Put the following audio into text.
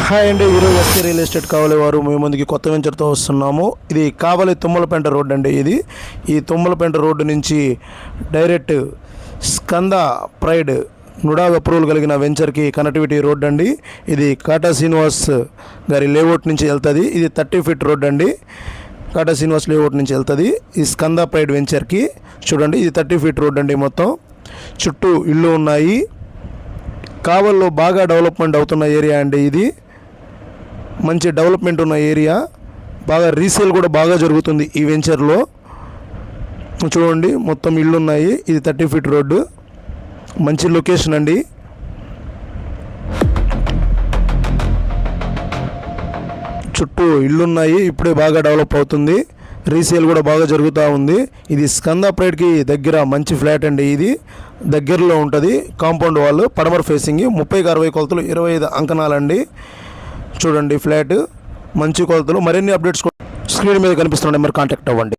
Hi అండి, ఈరోజు SK real estate కావాలి వారు మేము ముందుకి కొత్త వెంచర్తో వస్తున్నాము. ఇది కావలి తుమ్మలపేంట రోడ్ అండి. ఈ తుమ్మలపేంట రోడ్డు నుంచి డైరెక్ట్ స్కంద ప్రైడ్ నుడాగ్ అప్రూవల్ కలిగిన వెంచర్కి కనెక్టివిటీ రోడ్ అండి. ఇది కాటా శ్రీనివాస్ గారి లేఅవుట్ నుంచి వెళ్తుంది. ఇది 30 ఫీట్ రోడ్ అండి. కాటా శ్రీనివాస్ లేఅవుట్ నుంచి వెళ్తుంది ఈ స్కంద ప్రైడ్ వెంచర్కి. చూడండి, ఇది 30 ఫీట్ రోడ్ అండి. మొత్తం చుట్టూ ఇళ్ళు ఉన్నాయి. కావల్లో బాగా డెవలప్మెంట్ అవుతున్న ఏరియా అండి. ఇది మంచి డెవలప్మెంట్ ఉన్న ఏరియా, బాగా రీసేల్ కూడా బాగా జరుగుతుంది ఈ వెంచర్లో. చూడండి, మొత్తం ఇళ్ళు ఉన్నాయి. ఇది 30 ఫీట్ రోడ్డు, మంచి లొకేషన్ అండి. చుట్టూ ఇళ్ళున్నాయి, ఇప్పుడే బాగా డెవలప్ అవుతుంది. రీసేల్ కూడా బాగా జరుగుతూ ఉంది. ఇది స్కంద ప్రైడ్కి దగ్గర మంచి ఫ్లాట్ అండి. ఇది దగ్గరలో ఉంటుంది. కాంపౌండ్ వాళ్ళు పడమర ఫేసింగ్, 30-60 కొలతలు, 25 అంకణాలండి. చూడండి, ఫ్లాట్ మంచి కొలతలు. మరిన్ని అప్డేట్స్ స్క్రీన్ మీద కనిపిస్తున్నాయి, మరి కాంటాక్ట్ అవ్వండి.